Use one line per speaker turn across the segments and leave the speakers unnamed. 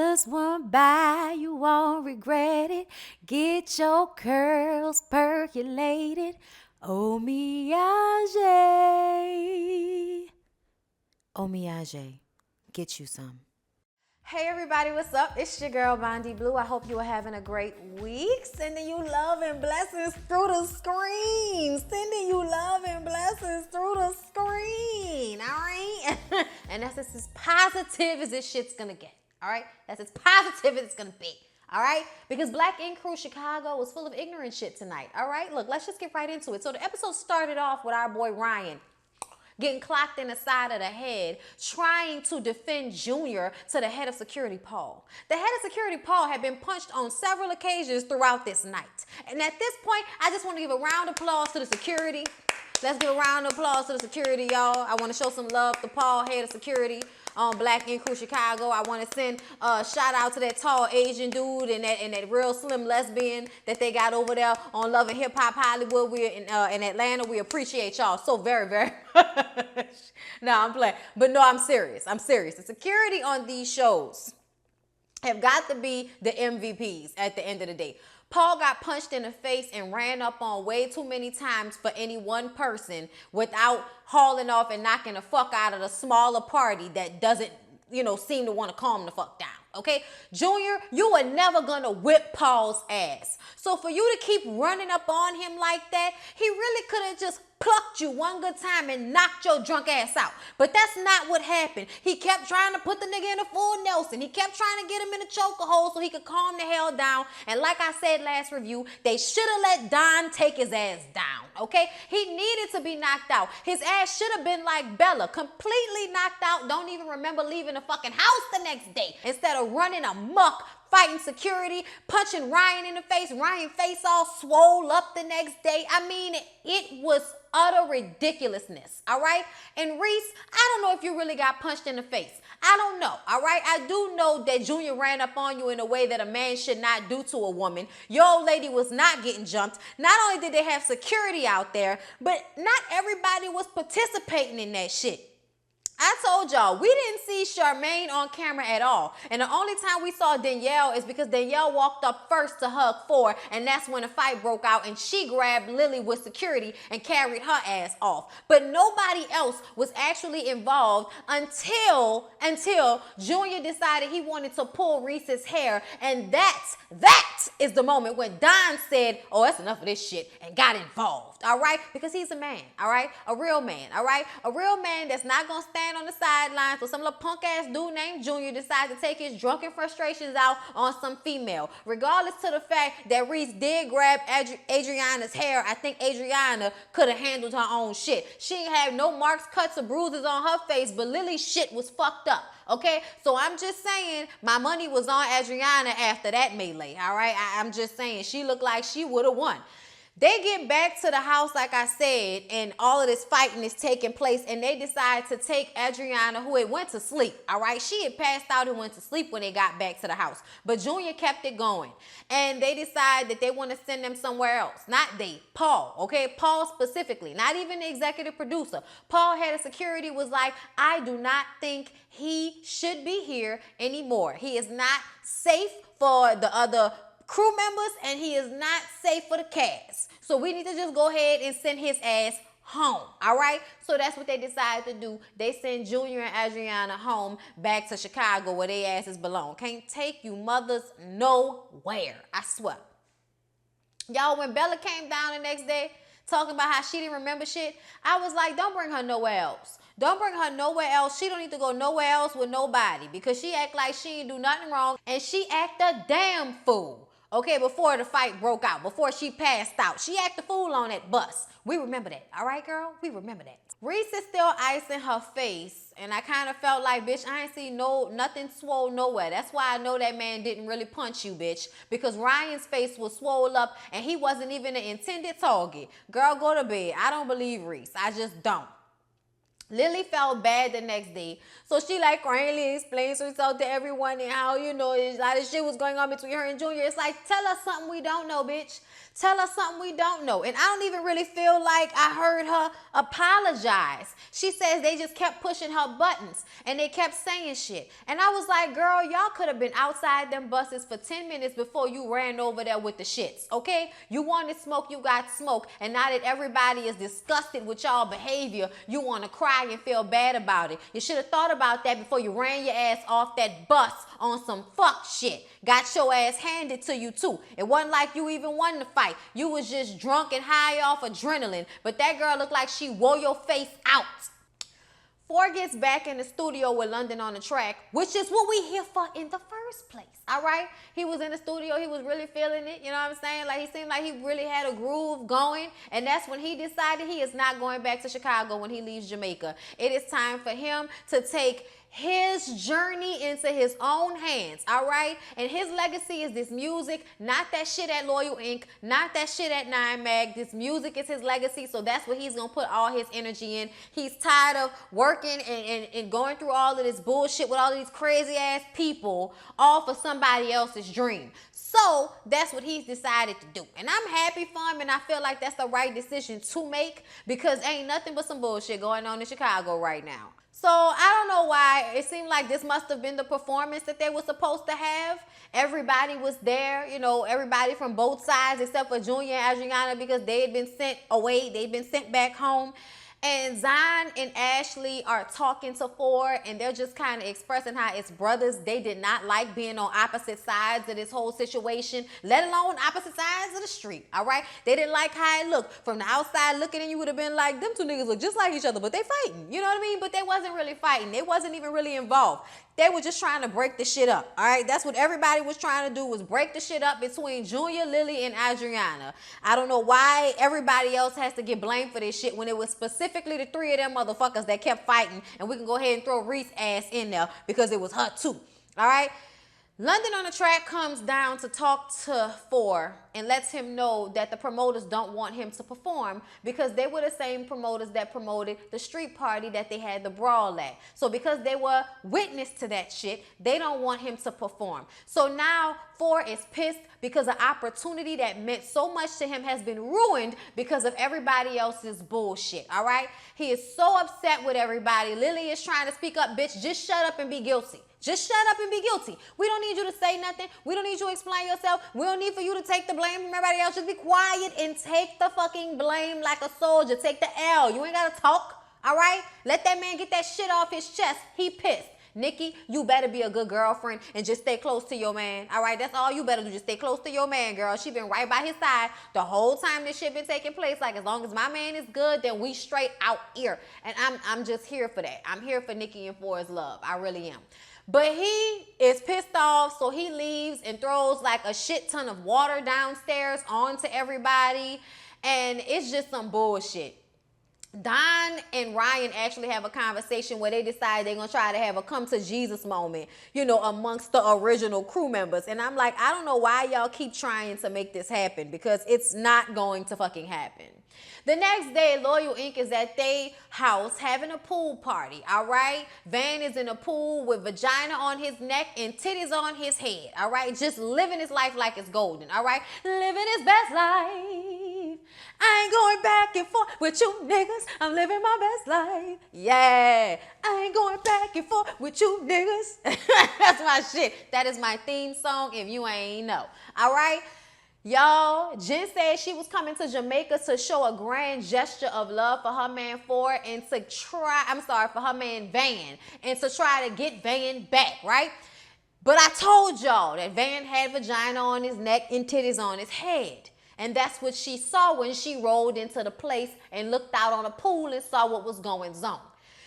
Just one bite, you won't regret it. Get your curls percolated. Omiyage. Get you some. Hey everybody, what's up? It's your girl Bondi Blue. I hope you are having a great week. Sending you love and blessings through the screen. Sending you love and blessings through the screen. All right? And that's as positive as this shit's gonna get. All right? That's as positive as it's gonna be. All right? Because Black Ink Crew Chicago was full of ignorant shit tonight. All right? Look, let's just get right into it. So the episode started off with our boy Ryan getting clocked in the side of the head, trying to defend Junior to the head of security, Paul. The head of security, Paul, had been punched on several occasions throughout this night. And at this point, I just want to give a round of applause to the security. Let's give a round of applause to the security, y'all. I want to show some love to Paul, head of security on Black Ink Crew Chicago. I want to send a shout out to that tall Asian dude and that real slim lesbian that they got over there on Love and Hip Hop Hollywood. We're in Atlanta. We appreciate y'all so very, very much. No, I'm playing. But no, I'm serious. I'm serious. The security on these shows have got to be the MVPs at the end of the day. Paul got punched in the face and ran up on way too many times for any one person without hauling off and knocking the fuck out of the smaller party that doesn't, seem to want to calm the fuck down. Okay? Junior, you were never gonna whip Paul's ass. So for you to keep running up on him like that, he really could have just plucked you one good time and knocked your drunk ass out. But that's not what happened. He kept trying to put the nigga in a full Nelson. He kept trying to get him in a chokehold so he could calm the hell down. And like I said last review, they should have let Don take his ass down, okay? He needed to be knocked out. His ass should have been like Bella, completely knocked out, don't even remember leaving the fucking house the next day. Instead of running amok, fighting security, punching Ryan in the face, Ryan's face all swole up the next day. I mean, it was utter ridiculousness, all right? And Reese, I don't know if you really got punched in the face. I don't know, all right? I do know that Junior ran up on you in a way that a man should not do to a woman. Your old lady was not getting jumped. Not only did they have security out there, but not everybody was participating in that shit. I told y'all, we didn't see Charmaine on camera at all. And the only time we saw Danielle is because Danielle walked up first to hug Four, and that's when a fight broke out, and she grabbed Lily with security and carried her ass off. But nobody else was actually involved until Junior decided he wanted to pull Reese's hair, and that is the moment when Don said, oh, that's enough of this shit, and got involved, all right? Because he's a man, all right? A real man, all right? A real man that's not gonna stand on the sidelines for some little punk ass dude named Junior decides to take his drunken frustrations out on some female. Regardless to the fact that Reese did grab Adriana's hair, I think Adriana could have handled her own shit. She ain't have no marks, cuts, or bruises on her face, but Lily's shit was fucked up. Okay, so I'm just saying my money was on Adriana after that melee. All right, I'm just saying she looked like she would have won. They get back to the house, like I said, and all of this fighting is taking place, and they decide to take Adriana, who had went to sleep, all right? She had passed out and went to sleep when they got back to the house, but Junior kept it going, and they decide that they want to send them somewhere else. Not they, Paul, okay? Paul specifically, not even the executive producer. Paul, head of security, was like, I do not think he should be here anymore. He is not safe for the other crew members, and he is not safe for the cast. So we need to just go ahead and send his ass home, all right? So that's what they decided to do. They send Junior and Adriana home back to Chicago where their asses belong. Can't take you mothers nowhere, I swear. Y'all, when Bella came down the next day talking about how she didn't remember shit, I was like, don't bring her nowhere else. Don't bring her nowhere else. She don't need to go nowhere else with nobody because she act like she ain't do nothing wrong, and she act a damn fool. Okay, before the fight broke out, before she passed out. She acted a fool on that bus. We remember that. All right, girl? We remember that. Reese is still icing her face, and I kind of felt like, bitch, I ain't see nothing swole nowhere. That's why I know that man didn't really punch you, bitch, because Ryan's face was swole up, and he wasn't even the intended target. Girl, go to bed. I don't believe Reese. I just don't. Lily felt bad the next day. So she like cryingly explains herself to everyone and how, you know, a lot of shit was going on between her and Junior. It's like, tell us something we don't know, bitch. Tell us something we don't know. And I don't even really feel like I heard her apologize. She says they just kept pushing her buttons and they kept saying shit. And I was like, girl, y'all could have been outside them buses for 10 minutes before you ran over there with the shits, okay? You wanted smoke, you got smoke. And now that everybody is disgusted with y'all behavior, you want to cry and feel bad about it. You should have thought about that before you ran your ass off that bus on some fuck shit. Got your ass handed to you too. It wasn't like you even wanted to fight. You was just drunk and high off adrenaline. But that girl looked like she wore your face out. 4 gets back in the studio with London on the track, which is what we here for in the first place, all right? He was in the studio. He was really feeling it, you know what I'm saying? Like, he seemed like he really had a groove going, and that's when he decided he is not going back to Chicago when he leaves Jamaica. It is time for him to take his journey into his own hands, all right? And his legacy is this music, not that shit at Loyal Inc., not that shit at 9 Mag. This music is his legacy, so that's what he's gonna put all his energy in. He's tired of working and going through all of this bullshit with all of these crazy ass people, all for somebody else's dream. So that's what he's decided to do. And I'm happy for him, and I feel like that's the right decision to make, because ain't nothing but some bullshit going on in Chicago right now. So I don't know why. It seemed like this must have been the performance that they were supposed to have. Everybody was there, you know, everybody from both sides except for Junior and Adriana, because they had been sent away. They'd been sent back home. And Zion and Ashley are talking to 4, and they're just kind of expressing how it's brothers. They did not like being on opposite sides of this whole situation, let alone opposite sides of the street, all right? They didn't like how it looked. From the outside looking in, you would have been like, them two niggas look just like each other, but they fighting, you know what I mean? But they wasn't really fighting. They wasn't even really involved. They were just trying to break the shit up, all right? That's what everybody was trying to do, was break the shit up between Junior, Lily, and Adriana. I don't know why everybody else has to get blamed for this shit when it was specifically the 3 of them motherfuckers that kept fighting, and we can go ahead and throw Reese's ass in there because it was her too, all right? London on the track comes down to talk to 4 and lets him know that the promoters don't want him to perform because they were the same promoters that promoted the street party that they had the brawl at. So because they were witness to that shit, they don't want him to perform. So now 4 is pissed because an opportunity that meant so much to him has been ruined because of everybody else's bullshit, all right? He is so upset with everybody. Lily is trying to speak up, bitch, just shut up and be guilty. Just shut up and be guilty. We don't need you to say nothing. We don't need you to explain yourself. We don't need for you to take the blame from everybody else. Just be quiet and take the fucking blame like a soldier. Take the L. You ain't got to talk, all right? Let that man get that shit off his chest. He pissed. Nikki, you better be a good girlfriend and just stay close to your man, all right? That's all you better do. Just stay close to your man, girl. She been right by his side the whole time this shit been taking place. Like, as long as my man is good, then we straight out here. And I'm just here for that. I'm here for Nikki and for his love. I really am. But he is pissed off, so he leaves and throws like a shit ton of water downstairs onto everybody. And it's just some bullshit. Don and Ryan actually have a conversation where they decide they're going to try to have a come to Jesus moment, you know, amongst the original crew members. And I'm like, I don't know why y'all keep trying to make this happen, because it's not going to fucking happen. The next day, Loyal Inc. is at their house having a pool party, all right? Van is in a pool with vagina on his neck and titties on his head, all right? Just living his life like it's golden, all right? Living his best life. I ain't going back and forth with you niggas. I'm living my best life. Yeah. I ain't going back and forth with you niggas. That's my shit. That is my theme song if you ain't know, all right? Y'all, Jen said she was coming to Jamaica to show a grand gesture of love for her man for her man Van, and to try to get Van back, right? But I told y'all that Van had vagina on his neck and titties on his head. And that's what she saw when she rolled into the place and looked out on the pool and saw what was going on.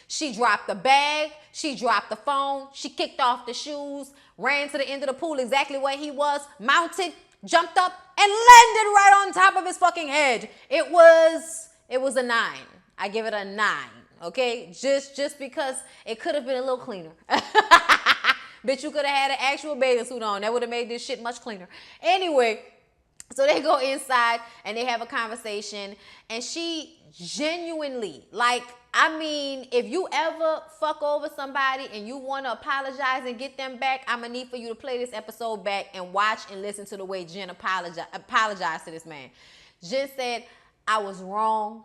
She dropped the bag, she dropped the phone, she kicked off the shoes, ran to the end of the pool exactly where he was, mounted, jumped up, and landed right on top of his fucking head. It was a 9. I give it a 9, okay? Just because it could have been a little cleaner. Bitch, you could have had an actual bathing suit on. That would have made this shit much cleaner. Anyway, so they go inside and they have a conversation, and she genuinely, like, I mean, if you ever fuck over somebody and you want to apologize and get them back, I'm going to need for you to play this episode back and watch and listen to the way Jen apologized to this man. Jen said, I was wrong.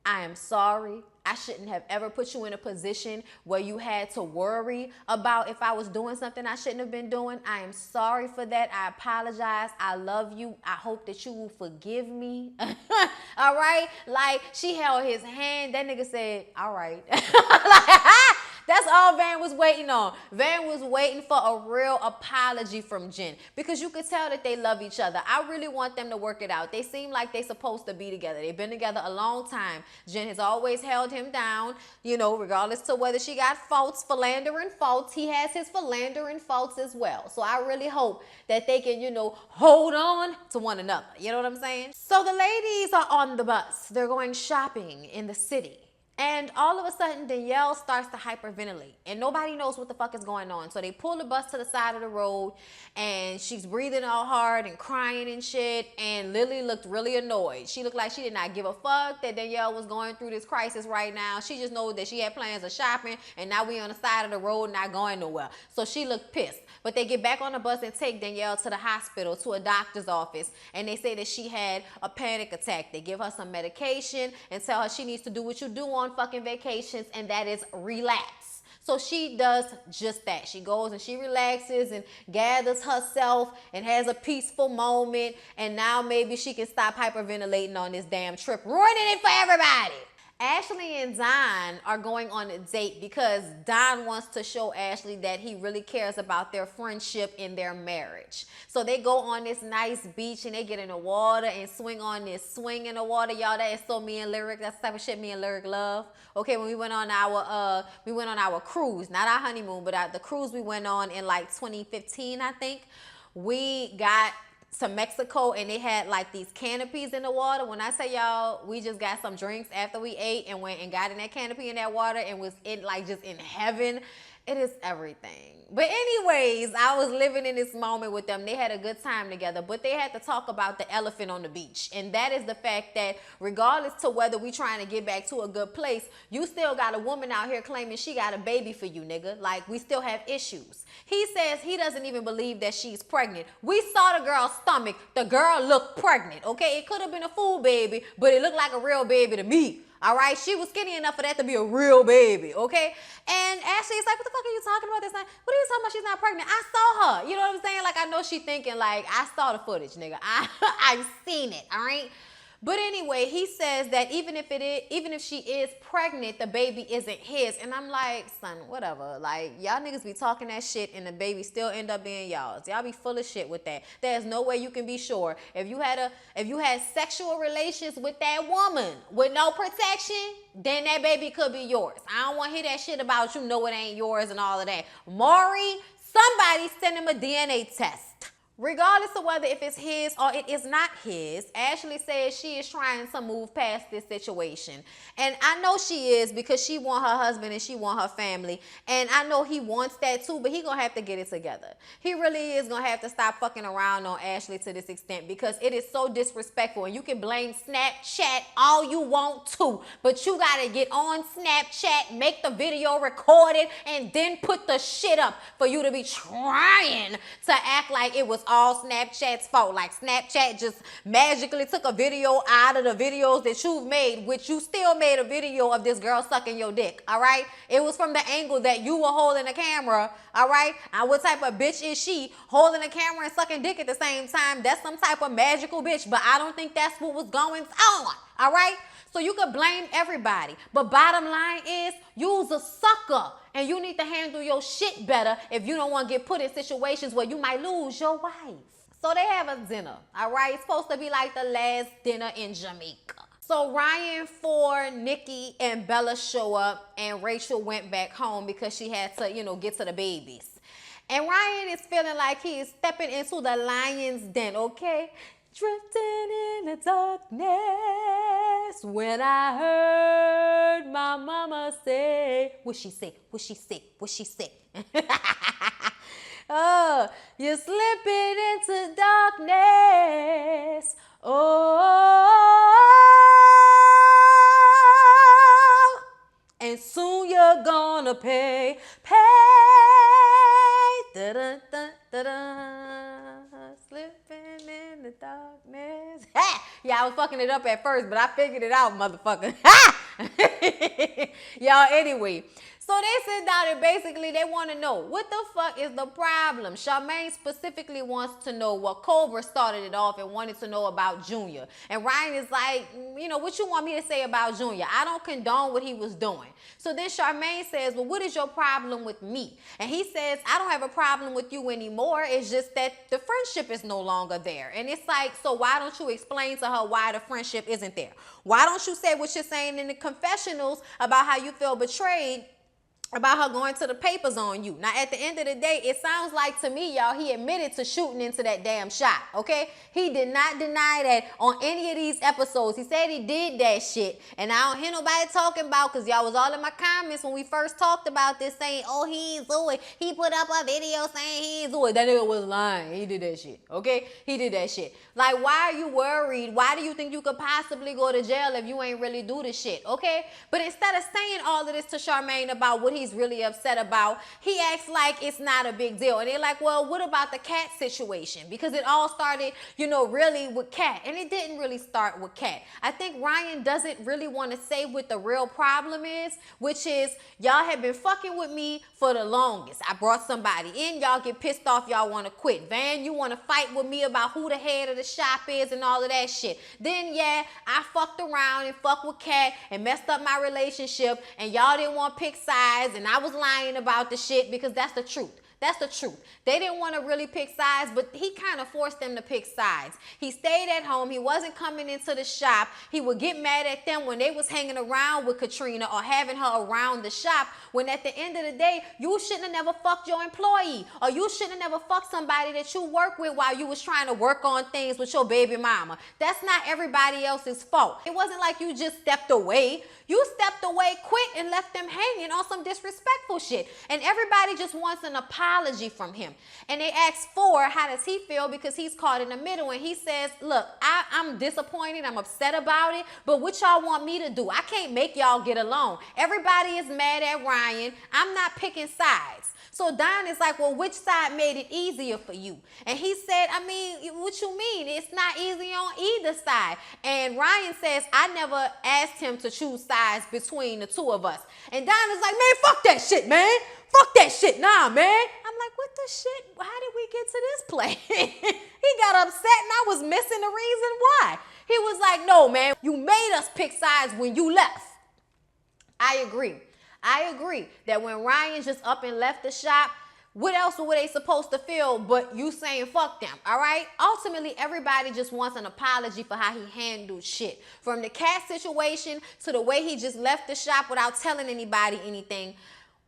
I am sorry. I shouldn't have ever put you in a position where you had to worry about if I was doing something I shouldn't have been doing. I am sorry for that. I apologize. I love you. I hope that you will forgive me. All right? Like, she held his hand. That nigga said, all right. That's all Van was waiting on. Van was waiting for a real apology from Jen because you could tell that they love each other. I really want them to work it out. They seem like they're supposed to be together. They've been together a long time. Jen has always held him down, you know, regardless to whether she got faults, philandering faults. He has his philandering faults as well. So I really hope that they can, you know, hold on to one another. You know what I'm saying? So the ladies are on the bus. They're going shopping in the city. And all of a sudden, Danielle starts to hyperventilate. And nobody knows what the fuck is going on. So they pull the bus to the side of the road. And she's breathing all hard and crying and shit. And Lily looked really annoyed. She looked like she did not give a fuck that Danielle was going through this crisis right now. She just knows that she had plans of shopping. And now we on the side of the road not going nowhere. So she looked pissed. But they get back on the bus and take Danielle to the hospital, to a doctor's office. And they say that she had a panic attack. They give her some medication and tell her she needs to do what you do on fucking vacations, and that is relax. So she does just that. She goes and she relaxes and gathers herself and has a peaceful moment, and now maybe she can stop hyperventilating on this damn trip, ruining it for everybody. Ashley and Don are going on a date because Don wants to show Ashley that he really cares about their friendship in their marriage. So they go on this nice beach and they get in the water and swing on this swing in the water. Y'all, that is so me and Lyric. That's the type of shit me and Lyric love. Okay, when we went on our cruise, not our honeymoon, but the cruise we went on in like 2015, I think. We got to Mexico and they had like these canopies in the water. When I say y'all, we just got some drinks after we ate and went and got in that canopy in that water and was in like just in heaven. It is everything. But anyways, I was living in this moment with them. They had a good time together, but they had to talk about the elephant on the beach. And that is the fact that regardless to whether we trying to get back to a good place, you still got a woman out here claiming she got a baby for you, nigga. Like, we still have issues. He says he doesn't even believe that she's pregnant. We saw the girl's stomach. The girl looked pregnant, okay? It could have been a fool baby, but it looked like a real baby to me. All right, she was skinny enough for that to be a real baby, okay? And Ashley's like, what the fuck are you talking about this time? What are you talking about? She's not pregnant. I saw her. You know what I'm saying? Like, I know she thinking, like, I saw the footage, nigga. I've seen it, all right? But anyway, he says that even if she is pregnant, the baby isn't his. And I'm like, son, whatever. Like, y'all niggas be talking that shit and the baby still end up being y'all's. Y'all be full of shit with that. There's no way you can be sure. If you had sexual relations with that woman with no protection, then that baby could be yours. I don't want to hear that shit about you know it ain't yours and all of that. Maury, somebody send him a DNA test. Regardless of whether if it's his or it is not his, Ashley says she is trying to move past this situation. And I know she is because she want her husband and she want her family. And I know he wants that too, but he gonna have to get it together. He really is gonna have to stop fucking around on Ashley to this extent because it is so disrespectful. And you can blame Snapchat all you want to, but you gotta get on Snapchat, make the video, record it, and then put the shit up for you to be trying to act like it was all Snapchat's fault. Like Snapchat just magically took a video out of the videos that you've made, which you still made a video of this girl sucking your dick, all right? It was from the angle that you were holding the camera, all right? And what type of bitch is she holding the camera and sucking dick at the same time? That's some type of magical bitch, but I don't think that's what was going on, all right? So you could blame everybody. But bottom line is, you's a sucker. And you need to handle your shit better if you don't want to get put in situations where you might lose your wife. So they have a dinner, all right? It's supposed to be like the last dinner in Jamaica. So Ryan, Ford, Nikki, and Bella show up, and Rachel went back home because she had to, get to the babies. And Ryan is feeling like he is stepping into the lion's den, okay? Drifting in the darkness when I heard my mama say, what she say, what she say, what she say. Oh, you're slipping into darkness. Oh, and soon you're gonna pay. Da-da-da-da-da. Slipping in the darkness. Ha! Yeah, I was fucking it up at first, but I figured it out, motherfucker. Ha! Y'all, anyway. So they sit down and basically they want to know, what the fuck is the problem? Charmaine specifically wants to know what Cobra started it off and wanted to know about Junior. And Ryan is like, you know, what you want me to say about Junior? I don't condone what he was doing. So then Charmaine says, well, what is your problem with me? And he says, I don't have a problem with you anymore. It's just that the friendship is no longer there. And it's like, so why don't you explain to her why the friendship isn't there? Why don't you say what you're saying in the confessionals about how you feel betrayed about her going to the papers on you? Now, at the end of the day, it sounds like to me, y'all, he admitted to shooting into that damn shot, okay? He did not deny that on any of these episodes. He said he did that shit. And I don't hear nobody talking about, because y'all was all in my comments when we first talked about this saying, oh, he ain't do it. He put up a video saying he ain't do it. That nigga was lying. He did that shit, okay? He did that shit. Like, why are you worried? Why do you think you could possibly go to jail if you ain't really do the shit, okay? But instead of saying all of this to Charmaine about what he's really upset about, he acts like it's not a big deal. And they're like, well, what about the Cat situation? Because it all started, you know, really with Cat. And it didn't really start with Cat. I think Ryan doesn't really want to say what the real problem is, which is y'all have been fucking with me for the longest. I brought somebody in, y'all get pissed off, y'all want to quit. Van, you want to fight with me about who the head of the shop is and all of that shit. Then, yeah, I fucked around and fucked with Cat and messed up my relationship, and y'all didn't want to pick sides, and I was lying about the shit because that's the truth. That's the truth. They didn't want to really pick sides, but he kind of forced them to pick sides. He stayed at home. He wasn't coming into the shop. He would get mad at them when they was hanging around with Katrina or having her around the shop, when at the end of the day, you shouldn't have never fucked your employee, or you shouldn't have never fucked somebody that you work with while you was trying to work on things with your baby mama. That's not everybody else's fault. It wasn't like you just stepped away. You stepped away quick and left them hanging on some disrespectful shit. And everybody just wants an apology from him. And they ask for, how does he feel? Because he's caught in the middle. And he says, look, I'm disappointed. I'm upset about it. But what y'all want me to do? I can't make y'all get along. Everybody is mad at Ryan. I'm not picking sides. So Don is like, well, which side made it easier for you? And he said, I mean, what you mean? It's not easy on either side. And Ryan says, I never asked him to choose sides between the two of us. And Don is like, man, fuck that shit, man. Fuck that shit. Nah, man. I'm like, what the shit? How did we get to this place? He got upset and I was missing the reason why. He was like, no, man, you made us pick sides when you left. I agree. I agree that when Ryan just up and left the shop, what else were they supposed to feel but you saying fuck them, all right? Ultimately, everybody just wants an apology for how he handled shit. From the Cat situation to the way he just left the shop without telling anybody anything.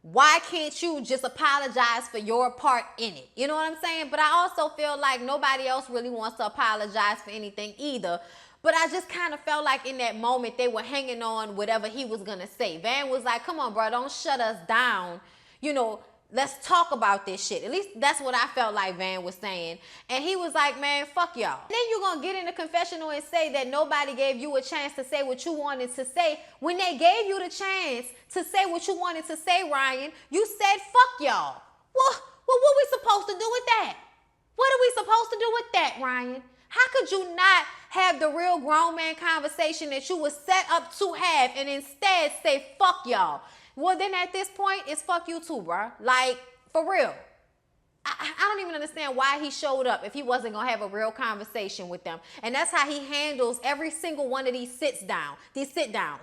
Why can't you just apologize for your part in it? You know what I'm saying? But I also feel like nobody else really wants to apologize for anything either. But I just kind of felt like in that moment they were hanging on whatever he was going to say. Van was like, come on, bro, don't shut us down. You know, let's talk about this shit. At least that's what I felt like Van was saying. And he was like, man, fuck y'all. Then you're going to get in the confessional and say that nobody gave you a chance to say what you wanted to say. When they gave you the chance to say what you wanted to say, Ryan, you said fuck y'all. Well, what we supposed to do with that? What are we supposed to do with that, Ryan? How could you not have the real grown man conversation that you was set up to have and instead say, fuck y'all? Well, then at this point, it's fuck you too, bro. Like, for real. I don't even understand why he showed up if he wasn't going to have a real conversation with them. And that's how he handles every single one of these sit-downs.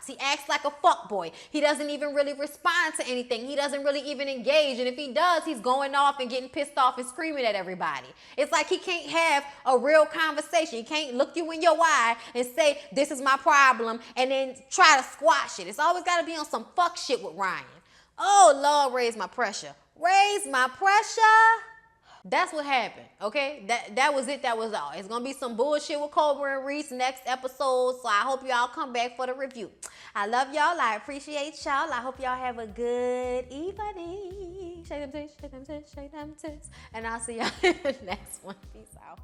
He acts like a fuckboy. He doesn't even really respond to anything. He doesn't really even engage. And if he does, he's going off and getting pissed off and screaming at everybody. It's like he can't have a real conversation. He can't look you in your eye and say, this is my problem, and then try to squash it. It's always got to be on some fuck shit with Ryan. Oh, Lord, raise my pressure. Raise my pressure. That's what happened, okay? That was it. That was all. It's going to be some bullshit with Cobra and Reese next episode, so I hope y'all come back for the review. I love y'all. I appreciate y'all. I hope y'all have a good evening. Shake them tits, shake them tits, shake them tits. And I'll see y'all in the next one. Peace out.